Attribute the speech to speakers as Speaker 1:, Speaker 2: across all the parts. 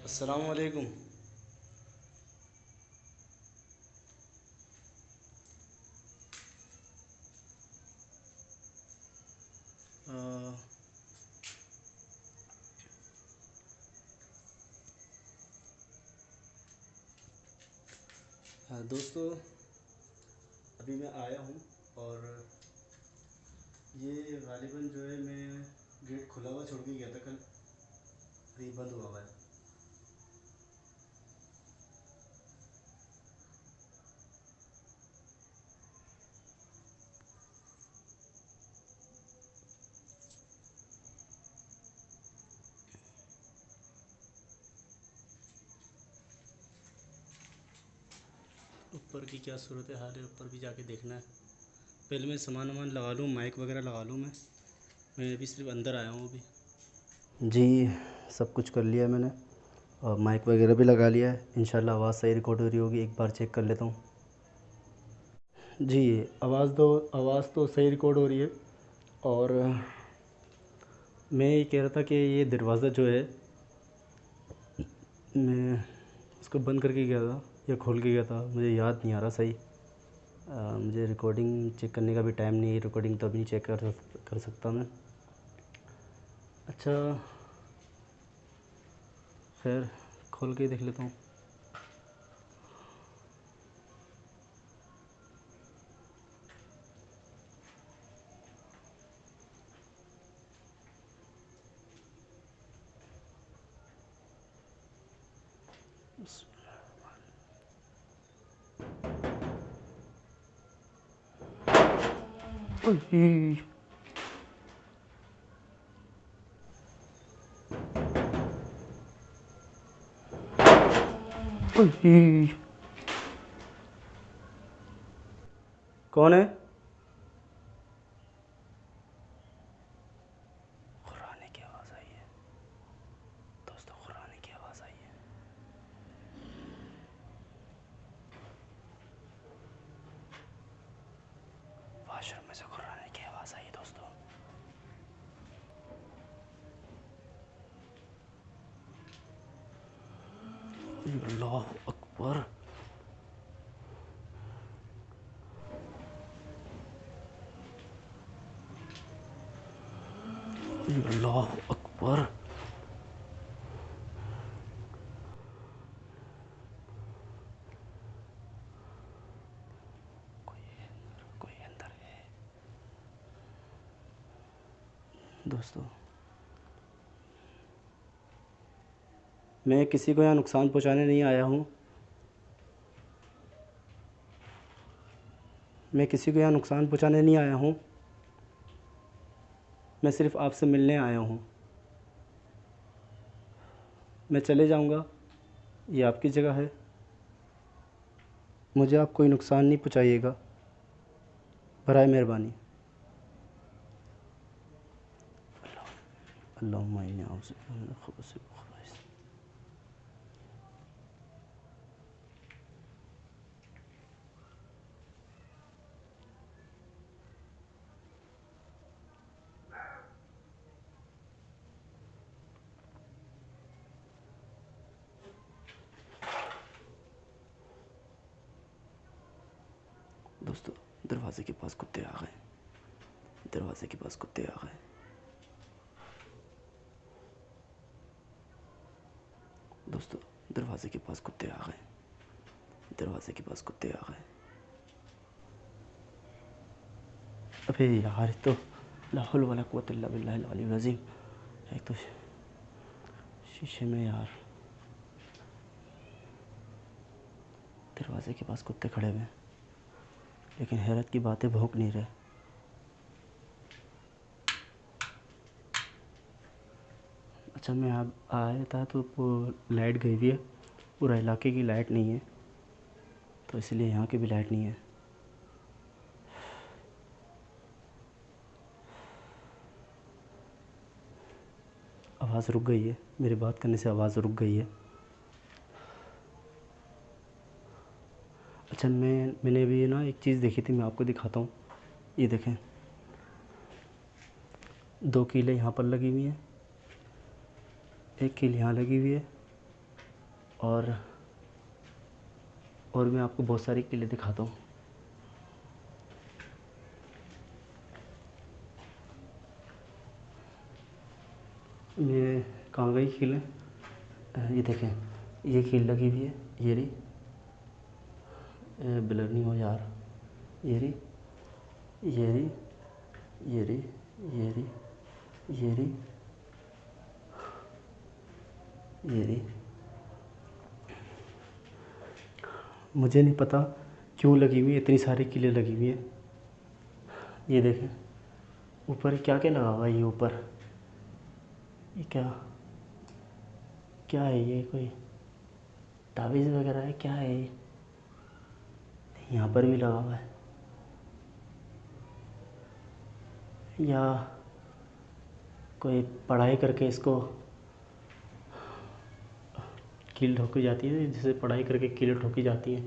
Speaker 1: अस्सलाम वालेकुम। अ, दोस्तों, अभी मैं आया हूँ और ये गालिबन जो है मैं गेट खुला हुआ छोड़ के गया था कल। अभी बंद हुआ हुआ है। ऊपर की क्या सूरत हाल है, ऊपर भी जाके देखना है। पहले मैं सामान वामान लगा लूँ, माइक वगैरह लगा लूँ। मैं अभी सिर्फ अंदर आया हूँ अभी। जी, सब कुछ कर लिया है मैंने और माइक वगैरह भी लगा लिया है। इंशाल्लाह आवाज़ सही रिकॉर्ड हो रही होगी, एक बार चेक कर लेता हूँ। जी, आवाज़ तो सही रिकॉर्ड हो रही है। और मैं ये कह रहा था कि ये दरवाज़ा जो है, मैं इसको बंद करके गया था या खोल के गया था, मुझे याद नहीं आ रहा सही। मुझे रिकॉर्डिंग चेक करने का भी टाइम नहीं है, रिकॉर्डिंग तो अभी नहीं चेक कर सकता मैं। अच्छा, खैर खोल के देख लेता हूँ। ओए, ओए, कौन है? खुराने की आवाज़ आई है दोस्तों, खुराने की आवाज़ आई है। वाशरूम में से खुराने की आवाज़ आई है दोस्तों। अल्लाह अकबर, अल्लाह अकबर। कोई अंदर है दोस्तों। मैं किसी को यहाँ नुकसान पहुँचाने नहीं आया हूँ। मैं किसी को यहाँ नुकसान पहुँचाने नहीं आया हूँ। मैं सिर्फ़ आपसे मिलने आया हूँ। मैं चले जाऊँगा, ये आपकी जगह है। मुझे आप कोई नुकसान नहीं पहुँचाइएगा, बराए मेहरबानी। अल्लाहुम्मा इन्नी औज़ु बिका मिनल खुबुसि वल खबाइस। दोस्तों, दरवाज़े के पास कुत्ते आ गए। दरवाज़े के पास कुत्ते आ गए। दोस्तों, दरवाज़े के पास कुत्ते आ गए। दरवाज़े के पास कुत्ते आ गए। अबे यार, ये तो ला हौल वला कुव्वता इल्ला बिल्लाहिल अलीयुल अज़ीम। एक तो शीशे में यार, दरवाज़े के पास कुत्ते खड़े हुए हैं, लेकिन हैरत की बात है, भौंक नहीं रहे। अच्छा, मैं अब आया था तो वो लाइट गई हुई है, पूरा इलाके की लाइट नहीं है, तो इसलिए यहाँ की भी लाइट नहीं है। आवाज़ रुक गई है, मेरी बात करने से आवाज़ रुक गई है। अच्छा, मैंने भी ना एक चीज़ देखी थी, मैं आपको दिखाता हूँ। ये देखें, 2 कीलें यहाँ पर लगी हुई हैं, 1 कील यहाँ लगी हुई है और मैं आपको बहुत सारे किले दिखाता हूँ। ये कहाँ गई कील? ये देखें, ये कील लगी हुई है, ये रही। ब्लर नहीं हो यार, ये रही, ये रही, ये रही, ये रही, ये रही, ये रही। मुझे नहीं पता क्यों लगी हुई है, इतनी सारी कीलें लगी हुई हैं। ये देखें ऊपर क्या क्या लगा हुआ है, ये ऊपर ये क्या क्या है? ये कोई तावीज़ वगैरह है, क्या है ये? यहाँ पर भी लगा हुआ है, या कोई पढ़ाई करके इसको कील ठोकी जाती है, जिसे पढ़ाई करके कील ठोकी जाती है,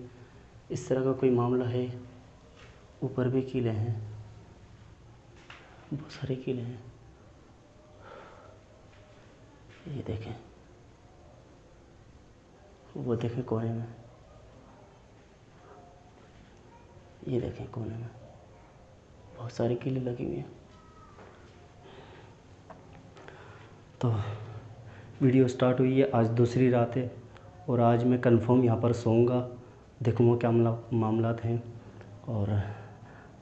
Speaker 1: इस तरह का कोई मामला है। ऊपर भी कीलें हैं, बहुत सारी कीलें हैं। ये देखें, वो देखें कोने में, ये देखें कोने में बहुत सारी कीलें लगी हुई हैं। तो वीडियो स्टार्ट हुई है, आज दूसरी रात है और आज मैं कंफर्म यहाँ पर सोऊंगा। देखूँगा क्या मामलात हैं। और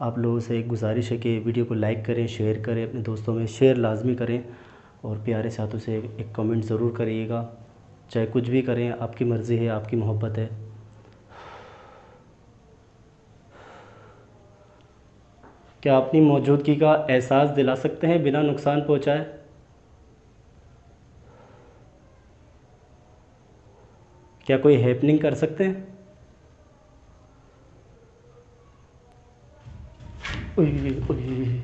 Speaker 1: आप लोगों से एक गुजारिश है कि वीडियो को लाइक करें, शेयर करें, अपने दोस्तों में शेयर लाजमी करें और प्यारे साथों से एक कमेंट ज़रूर करिएगा। चाहे कुछ भी करें, आपकी मर्ज़ी है, आपकी मोहब्बत है। क्या अपनी मौजूदगी का एहसास दिला सकते हैं बिना नुकसान पहुँचाए? क्या कोई हैपनिंग कर सकते हैं? उई, उई, उई।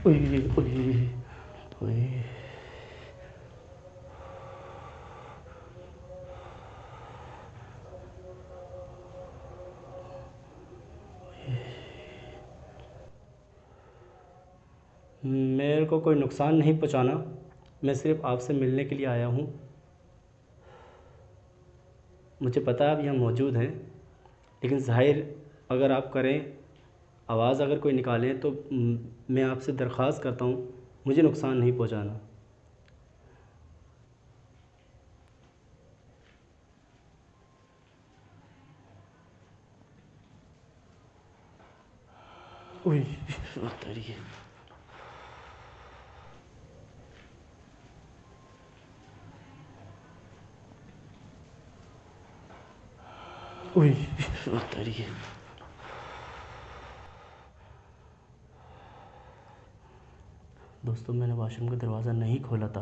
Speaker 1: उई, उई, उई। मेरे को कोई नुकसान नहीं पहुंचाना, मैं सिर्फ़ आपसे मिलने के लिए आया हूँ। मुझे पता है आप यहाँ मौजूद हैं, लेकिन ज़ाहिर अगर आप करें, आवाज़ अगर कोई निकालें तो मैं आपसे दरख्वास्त करता हूँ मुझे नुकसान नहीं पहुंचाना। उई, तेरी। उई, तेरी। दोस्तों, मैंने वॉशरूम का दरवाज़ा नहीं खोला था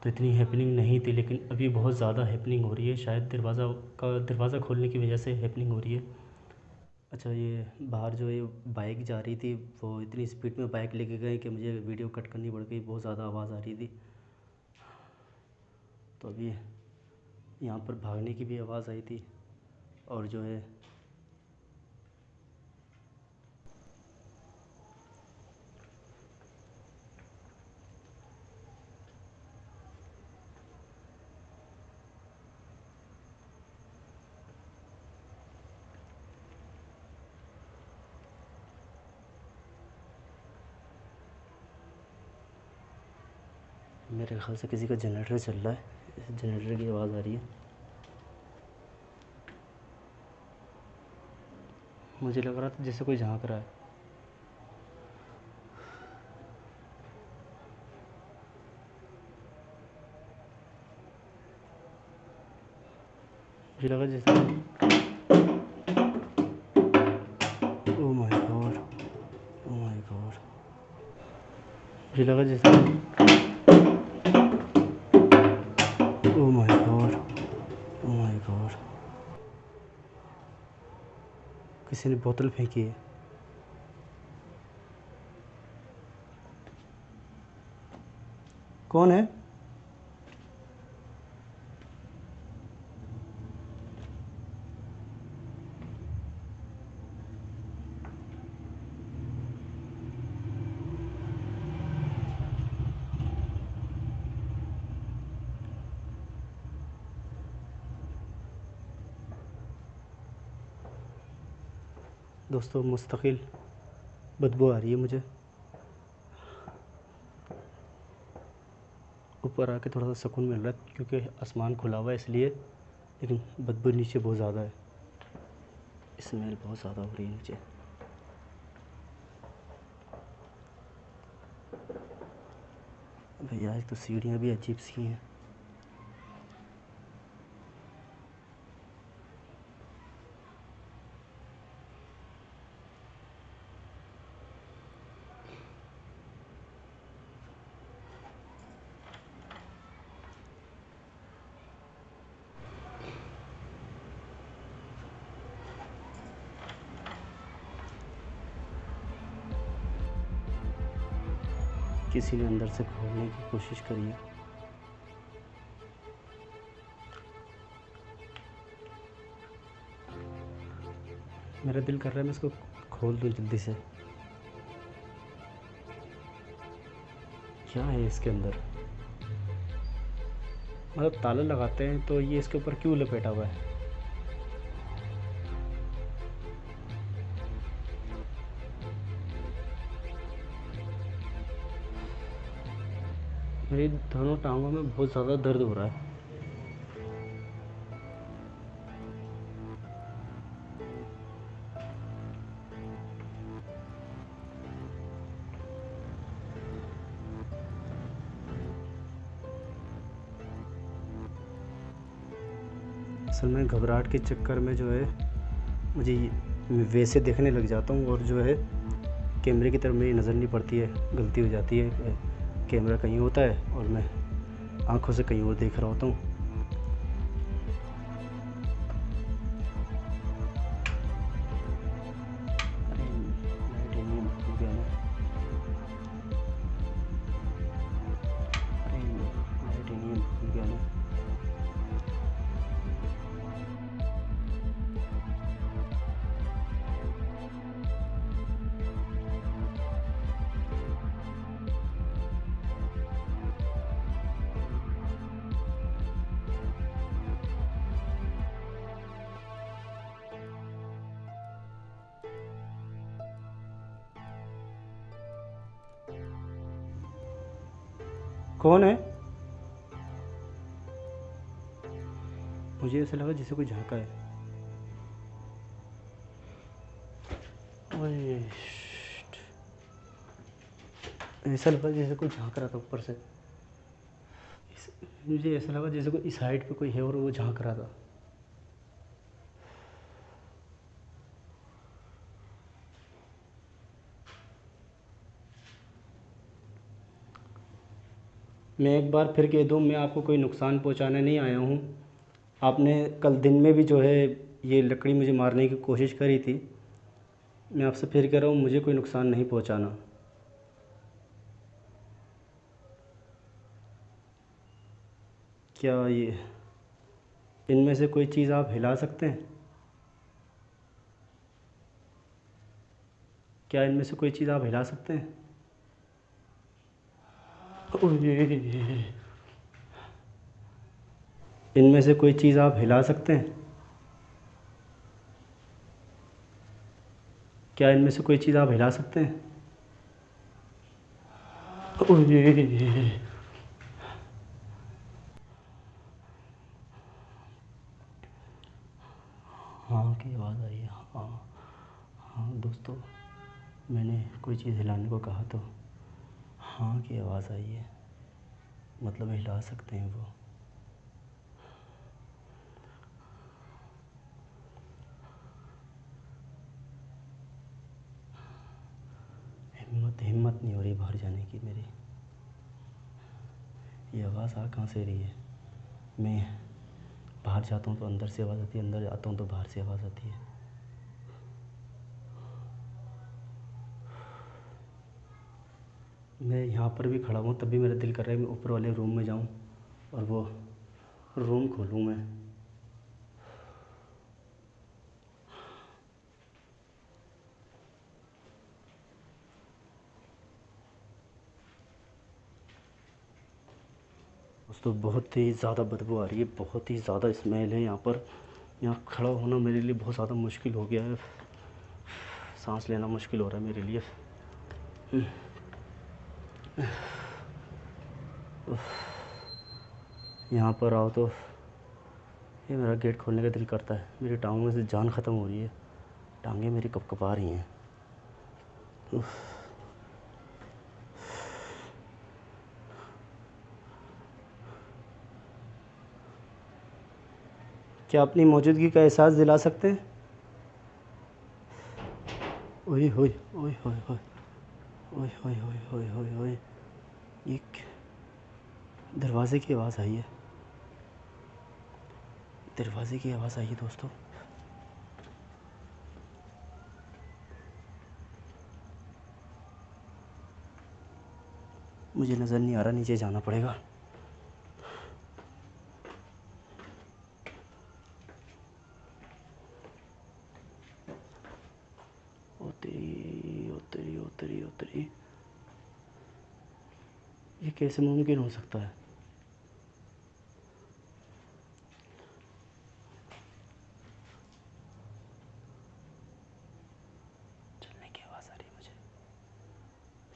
Speaker 1: तो इतनी हैपनिंग नहीं थी, लेकिन अभी बहुत ज़्यादा हैपनिंग हो रही है। शायद दरवाज़ा खोलने की वजह से हैपनिंग हो रही है। अच्छा, ये बाहर जो ये बाइक जा रही थी, वो इतनी स्पीड में बाइक लेके गए कि मुझे वीडियो कट करनी पड़ गई, बहुत ज़्यादा आवाज़ आ रही थी। तो अभी यहाँ पर भागने की भी आवाज़ आई थी और जो है मेरे ख्याल से किसी का जनरेटर चल रहा है, जनरेटर की आवाज़ आ रही है। मुझे लग रहा था जैसे कोई झांक रहा है। मुझे लगा जैसे oh my God, oh my God. मुझे लगा जैसे oh my God, oh my God, किसी ने बोतल फेंकी है। कौन है? दोस्तों मुस्तकिल बदबू आ रही है मुझे। ऊपर आके थोड़ा सा सुकून मिल रहा है क्योंकि आसमान खुला हुआ है इसलिए, लेकिन बदबू नीचे बहुत ज़्यादा है, स्मेल बहुत ज़्यादा हो रही है नीचे। भैया एक तो सीढ़ियाँ भी अजीब सी हैं। किसी ने अंदर से खोलने की कोशिश करी है। मेरा दिल कर रहा है मैं इसको खोल दूँ जल्दी से। क्या है इसके अंदर? मतलब ताला लगाते हैं तो ये इसके ऊपर क्यों लपेटा हुआ है? मेरी दोनों टांगों में बहुत ज़्यादा दर्द हो रहा है। असल में घबराहट के चक्कर में जो है मुझे वैसे देखने लग जाता हूँ और जो है कैमरे की तरफ मेरी नज़र नहीं पड़ती है, गलती हो जाती है। कैमरा कहीं होता है और मैं आंखों से कहीं और देख रहा होता हूँ। कौन है? मुझे ऐसा लगा जैसे कोई झांका है। ओए शिट। ऐसा लगा जैसे कोई झांक रहा था ऊपर से। मुझे ऐसा लगा जैसे कोई इस साइड पे कोई है और वो झांक रहा था। मैं एक बार फिर कह दूं, मैं आपको कोई नुकसान पहुंचाने नहीं आया हूं। आपने कल दिन में भी जो है ये लकड़ी मुझे मारने की कोशिश करी थी। मैं आपसे फिर कह रहा हूं, मुझे कोई नुकसान नहीं पहुंचाना। क्या ये इनमें से कोई चीज़ आप हिला सकते हैं? क्या इनमें से कोई चीज़ आप हिला सकते हैं? ओए, इनमें से कोई चीज़ आप हिला सकते हैं? क्या इनमें से कोई चीज़ आप हिला सकते हैं? ओए, हाँ की आवाज़ आई है। हाँ हाँ दोस्तों, मैंने कोई चीज़ हिलाने को कहा तो हाँ की आवाज़ आई है, मतलब हिला सकते हैं वो। हिम्मत नहीं हो रही बाहर जाने की मेरी। ये आवाज़ आ कहाँ से रही है? मैं बाहर जाता हूँ तो अंदर से आवाज़ आती है, अंदर जाता हूँ तो बाहर से आवाज़ आती है। मैं यहाँ पर भी खड़ा हूँ तब भी मेरा दिल कर रहा है मैं ऊपर वाले रूम में जाऊँ और वो रूम खोलूँ मैं। दोस्तों बहुत ही ज़्यादा बदबू आ रही है, बहुत ही ज़्यादा स्मेल है यहाँ पर। यहाँ खड़ा होना मेरे लिए बहुत ज़्यादा मुश्किल हो गया है। सांस लेना मुश्किल हो रहा है मेरे लिए। यहाँ पर आओ तो ये मेरा गेट खोलने का दिल करता है। मेरी टांगों में से जान ख़त्म हो रही है, टांगें मेरी कपकपा रही हैं। क्या अपनी मौजूदगी का एहसास दिला सकते हैं? ओए होए ओए होए होए ओए होए होए होए होए होए, ये दरवाज़े की आवाज़ आई है, दरवाज़े की आवाज़ आई है दोस्तों। मुझे नज़र नहीं आ रहा, नीचे जाना पड़ेगा। उतरी ये कैसे मुमकिन हो सकता है? चलने की आवाज़ आ रही है, मुझे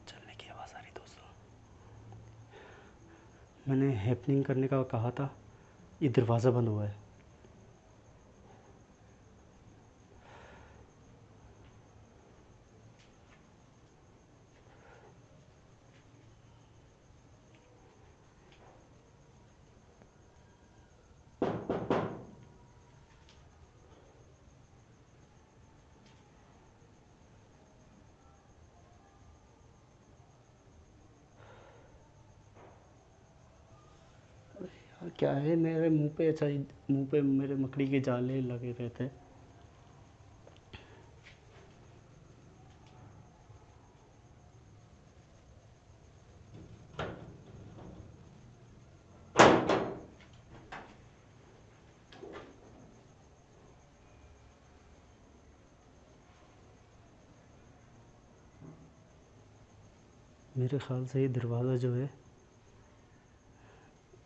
Speaker 1: चलने की आवाज़ आ रही दोस्तों। मैंने हैपनिंग करने का कहा था, ये दरवाज़ा बंद हुआ है। यार क्या है मेरे मुंह पे? अच्छा, मुंह पे मेरे मकड़ी के जाले लगे रहते हैं। मेरे ख़्याल से ये दरवाज़ा जो है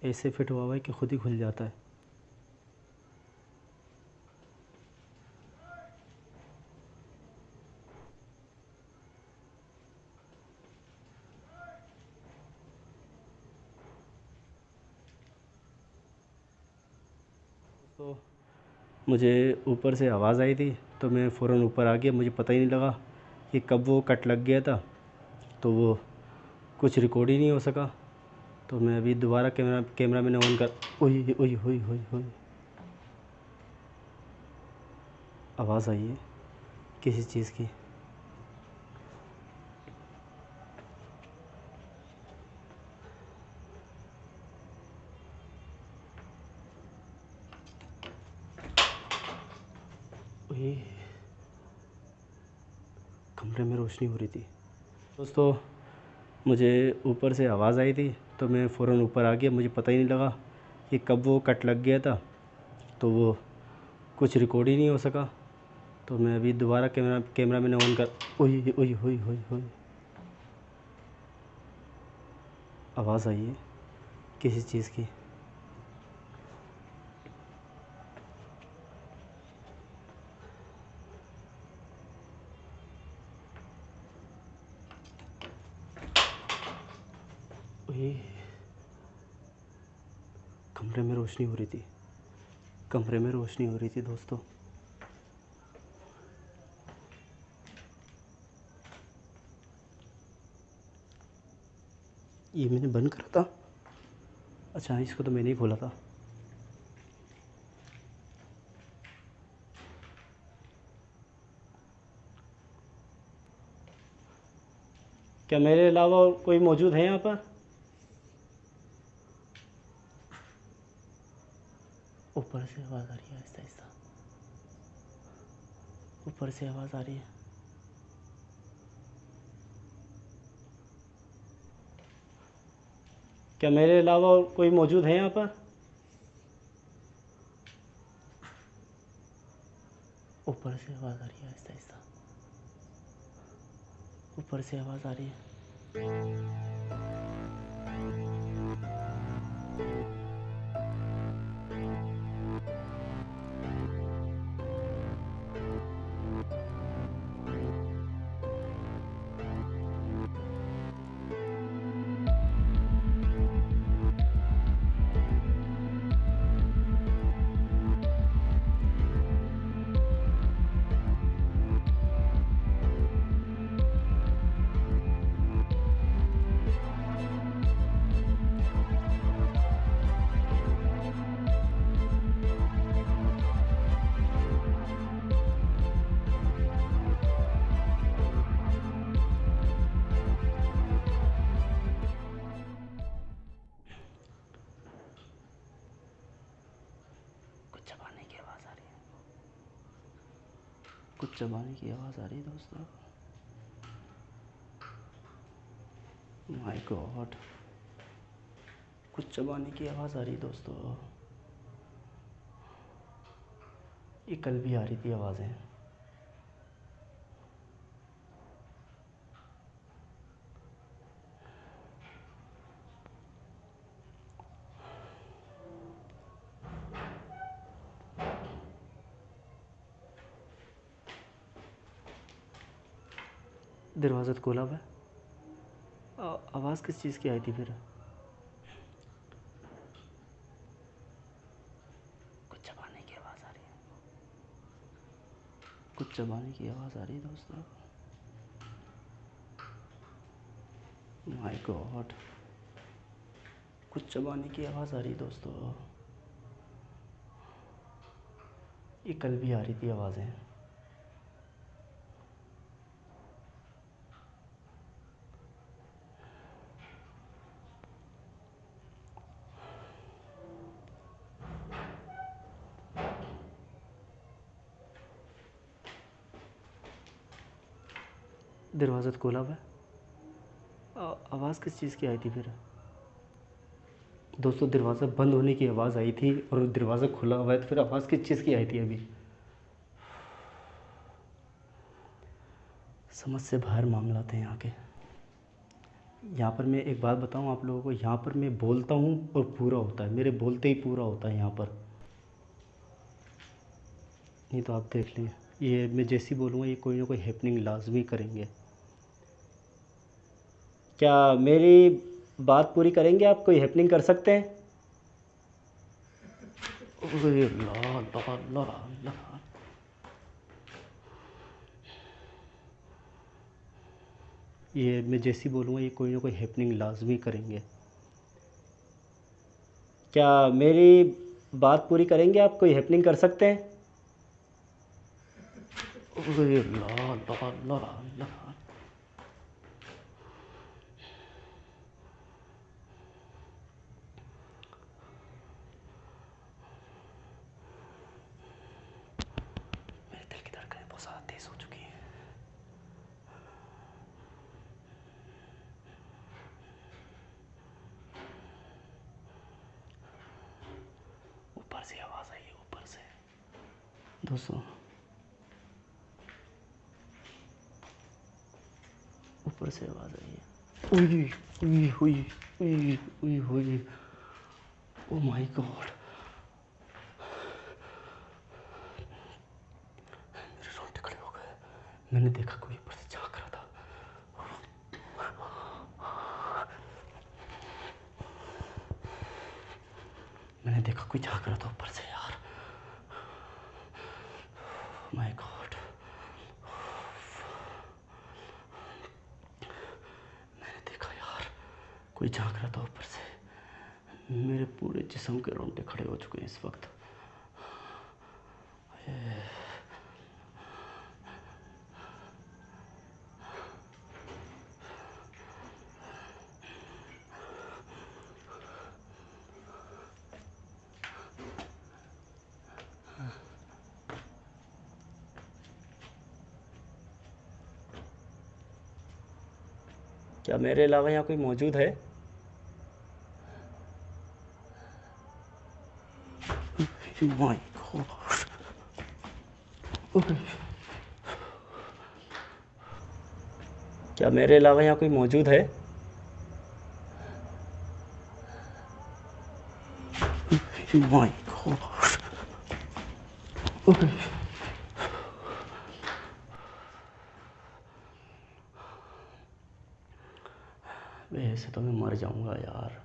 Speaker 1: ऐसे फिट हुआ है कि खुद ही खुल जाता है। तो मुझे ऊपर से आवाज़ आई थी तो मैं फ़ौरन ऊपर आ गया। मुझे पता ही नहीं लगा कि कब वो कट लग गया था, तो वो कुछ रिकॉर्ड ही नहीं हो सका। तो मैं अभी दोबारा कैमरा मैंने ऑन कर, ओए ओए ओए ओए ओए, आवाज़ आई है किसी चीज़ की। ओए, कमरे में रोशनी हो रही थी दोस्तों। मुझे ऊपर से आवाज़ आई थी तो मैं फ़ौरन ऊपर आ गया। मुझे पता ही नहीं लगा कि कब वो कट लग गया था, तो वो कुछ रिकॉर्ड ही नहीं हो सका। तो मैं अभी दोबारा कैमरा मैंने ऑन कर, ओए ओए ओए ओए ओए, आवाज़ आई है किसी चीज़ की। ओए, कमरे में रोशनी हो रही थी, कमरे में रोशनी हो रही थी दोस्तों। ये मैंने बंद करा था? अच्छा, इसको तो मैंने ही खोला था। क्या मेरे अलावा और कोई मौजूद है यहाँ पर? ऊपर से आवाज़ आ रही है आहिस्ता आहिस्ता, ऊपर से आवाज़ आ रही है। क्या मेरे अलावा और कोई मौजूद है यहाँ पर? ऊपर से आवाज़ आ रही है आहिस्ता आहिस्ता, ऊपर से आवाज़ आ रही है। कुछ चबाने की आवाज़ आ रही है दोस्तों। माय गॉड, कुछ चबाने की आवाज़ आ रही है दोस्तों। ये कल भी आ रही थी आवाज़ें। दरवाज़ा तो खोला हुआ है। आवाज़ किस चीज़ की आई थी फिर? कुछ चबाने की आवाज़ आ रही है। कुछ चबाने की आवाज़ आ रही है दोस्तों। माय गॉड, कुछ चबाने की आवाज़ आ रही है दोस्तों। ये कल भी आ रही थी आवाज़ें। दरवाज़ा तो खोला हुआ है। आवाज़ किस चीज़ की आई थी फिर? दोस्तों दरवाज़ा बंद होने की आवाज़ आई थी और दरवाज़ा खुला हुआ है, तो फिर आवाज़ किस चीज़ की आई थी अभी? समझ से बाहर मामला थे यहाँ के। यहाँ पर मैं एक बात बताऊँ आप लोगों को, यहाँ पर मैं बोलता हूँ और पूरा होता है, मेरे बोलते ही पूरा होता है यहाँ पर। नहीं तो आप देख लीजिए, ये मैं जैसी बोलूँगा ये कोई ना कोई हैपनिंग लाजमी करेंगे। क्या मेरी बात पूरी करेंगे आप? कोई हैपनिंग कर सकते हैं? अरे ला ला ला ला। ये मैं जैसी बोलूँगा ये कोई ना कोई हैपनिंग लाजमी करेंगे। क्या मेरी बात पूरी करेंगे आप? कोई हैपनिंग कर सकते हैं? अरे ला ला ला ला। मेरे दिल की धड़कनें बहुत ज़्यादा तेज़ हो चुकी हैं। ऊपर से आवाज़ आई है, ऊपर से दोस्तों, ऊपर से आवाज़ आई है। उई उई हुई उई उई हुई। ओ माय गॉड, मेरे रोंगटे खड़े हो गए। मैंने देखा कोई ऊपर से झांक रहा था। मैंने देखा कोई झांक रहा था ऊपर से यार। माय गॉड, मैंने देखा यार कोई झांक रहा था ऊपर से। मेरे पूरे जिस्म के रोंगटे खड़े हो चुके हैं इस वक्त। क्या मेरे अलावा यहाँ कोई मौजूद है? माय गॉड, क्या मेरे अलावा यहाँ कोई मौजूद है? माय गॉड, वैसे तो मैं मर जाऊंगा यार।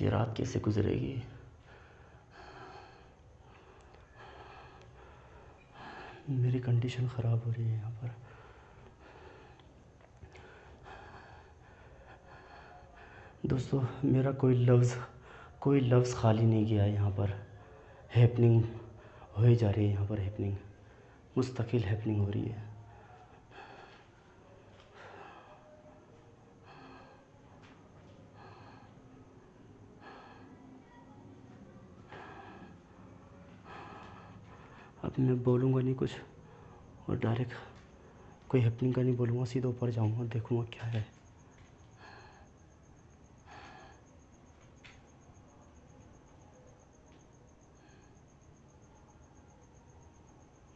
Speaker 1: ये रात कैसे गुजरेगी? मेरी कंडीशन ख़राब हो रही है यहाँ पर। दोस्तों मेरा कोई लफ्ज़ खाली नहीं गया यहाँ पर। हैपनिंग हो ही जा रही है यहाँ पर, हैपनिंग मुस्तकिल हैपनिंग हो रही है। अब मैं बोलूँगा नहीं कुछ और डायरेक्ट कोई हैपनिंग का नहीं बोलूँगा, सीधा ऊपर जाऊँगा, देखूँगा क्या है।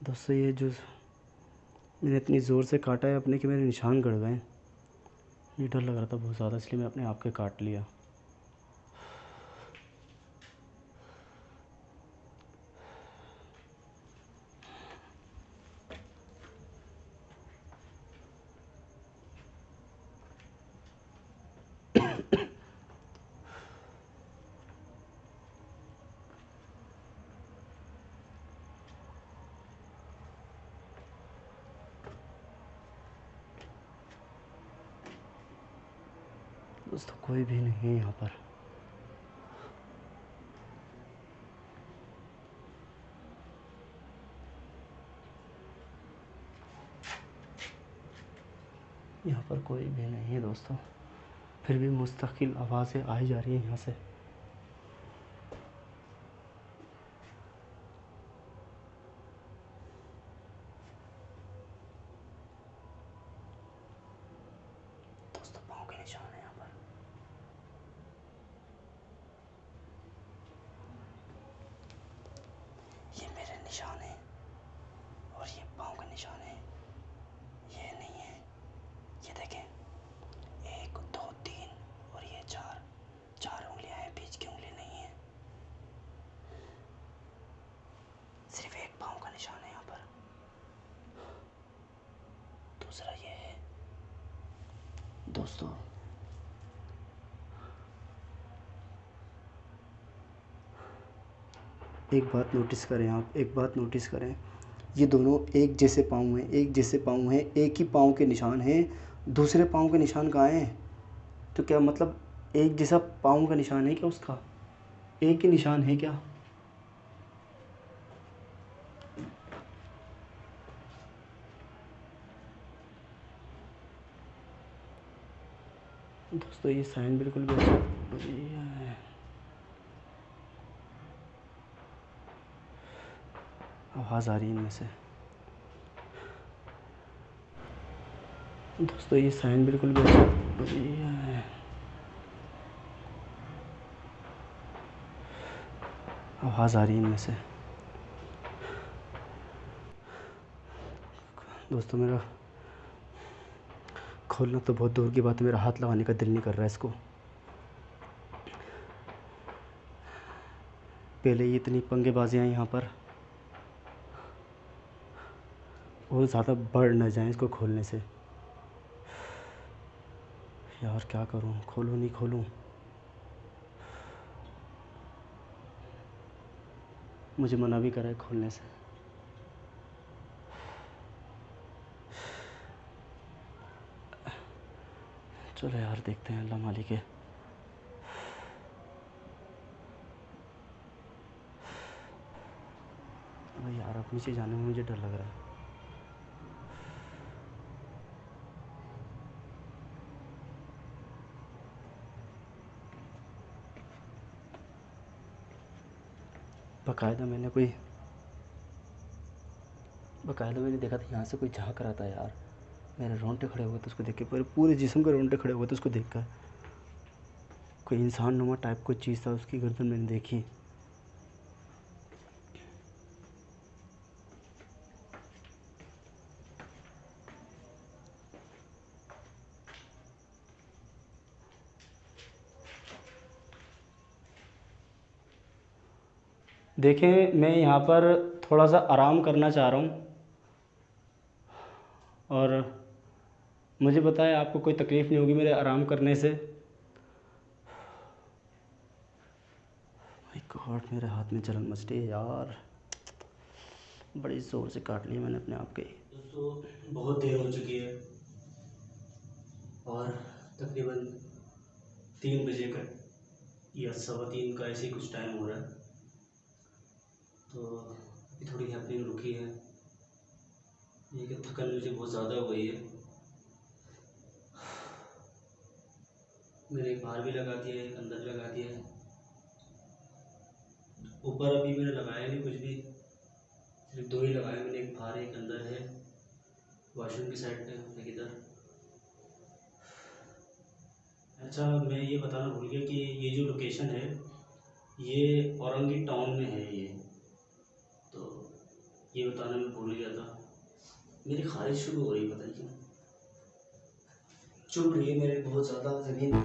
Speaker 1: दोस्तों ये जो मैंने इतनी ज़ोर से काटा है अपने कि मेरे निशान गड़ गए। ये डर लग रहा था बहुत ज़्यादा, इसलिए मैं अपने आप के काट लिया। दोस्तों कोई भी नहीं है यहाँ पर। यहाँ पर कोई भी नहीं है दोस्तों, फिर भी मुस्तकिल आवाज़ें आई जा रही हैं यहाँ से। दोस्तों पाँव के निशान है यहाँ पर। ये मेरे निशान है और ये पाँव का निशान है। ये नहीं है, ये देखें, 1 2 3 और ये 4 उंगलियां हैं, बीच की उंगली नहीं है। सिर्फ एक पाँव का निशान है यहाँ पर। दूसरा ये है दोस्तों। एक बात नोटिस करें आप, एक बात नोटिस करें, ये दोनों एक जैसे पाँव हैं, एक जैसे पाँव हैं, एक ही पाँव के निशान हैं। दूसरे पाँव के निशान कहाँ हैं? तो क्या मतलब एक जैसा पाँव का निशान है क्या उसका? एक ही निशान है क्या? दोस्तों ये साइन बिल्कुल भी बढ़िया है। आवाज़ आ रही है इनमें से। दोस्तों ये साइन बिल्कुल भी बढ़िया है। आवाज़ आ रही है इनमें से। दोस्तों मेरा खोलना तो बहुत दूर की बात है, मेरा हाथ लगाने का दिल नहीं कर रहा है इसको। पहले ही इतनी पंगेबाजियाँ यहाँ पर, और ज़्यादा बढ़ न जाएं इसको खोलने से। यार क्या करूँ, खोलूँ नहीं खोलूँ? मुझे मना भी करा है खोलने से। चलो यार देखते हैं, अल्लाह मालिक है। अरे यार अब नीचे जाने में मुझे डर लग रहा है। बकायदा मैंने देखा था यहाँ से कोई झांक रहा था यार। मेरे रोंगटे खड़े हुए थे उसको देख के, पूरे जिस्म के रोंगटे खड़े हुए थे उसको देखकर। कोई इंसान नुमा टाइप कोई चीज़ था, उसकी गर्दन मैंने देखी। देखें मैं यहाँ पर थोड़ा सा आराम करना चाह रहा हूँ, और मुझे बताएं आपको कोई तकलीफ़ नहीं होगी मेरे आराम करने से? माय गॉड मेरे हाथ में जलन मच रही है यार, बड़ी ज़ोर से काट लिया मैंने अपने आप के। दोस्तों बहुत देर हो चुकी है और तकरीबन 3 बजे का या 3:15 का ऐसे ही कुछ टाइम हो रहा है। तो अभी थोड़ी हैपनिंग रुकी है। ये कि थकान मुझे बहुत ज़्यादा हो गई है। मैंने एक बाहर भी लगा दिया है, एक अंदर लगा दिया है। ऊपर अभी मैंने लगाया नहीं कुछ भी, सिर्फ 2 ही लगाए मैंने, एक बाहर एक अंदर है वॉशरूम की साइड पे, एक इधर। अच्छा, मैं ये बताना भूल गया कि ये जो लोकेशन है ये औरंगी टाउन में है ये, तो ये बताना मैं भूल गया था। मेरी ख्वाहिश शुरू हो रही, पता नहीं क्यों चुभ रही है मेरे बहुत ज़्यादा ज़मीन।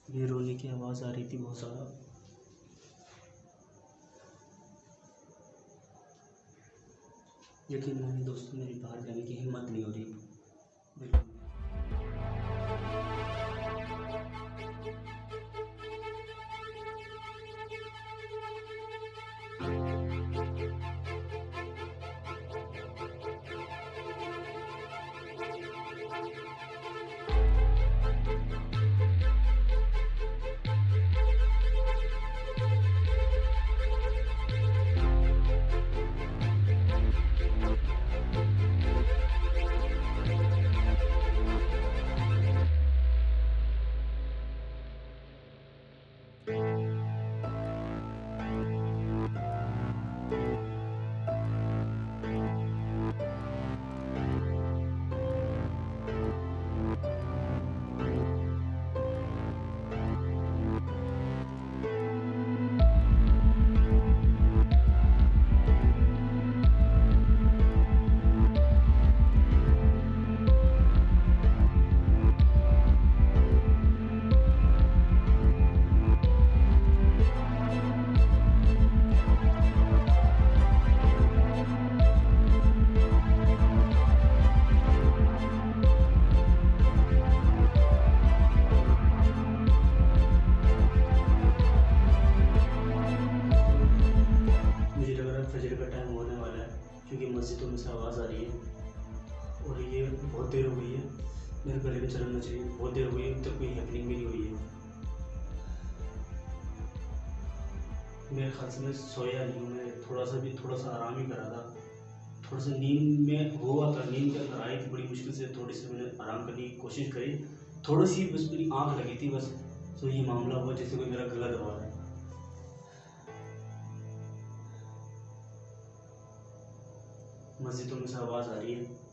Speaker 1: ये रोने की आवाज़ आ रही थी बहुत ज़्यादा। यकीन मानिए दोस्तों, मेरी बाहर जाने की हिम्मत नहीं हो रही बिल्कुल। मस्जिदों में से आवाज़ आ रही है और ये बहुत देर हो गई है, मेरे गले में चलना चाहिए। बहुत देर हो गई है, अब तक कोई हैपनिंग भी नहीं हुई है। मेरे ख्याल से मैं सोया नहीं हूँ, मैं थोड़ा सा आराम ही करा था। थोड़ा सा नींद में हुआ था, नींद के अंदर आई थी बड़ी मुश्किल से, थोड़ी सी मैंने आराम करने की कोशिश करी, थोड़ी सी बस मेरी आँख लगी थी बस, तो ये मामला हुआ जैसे कोई मेरा गला दबा रहा है। मस्जिदों में से आवाज़ आ रही है।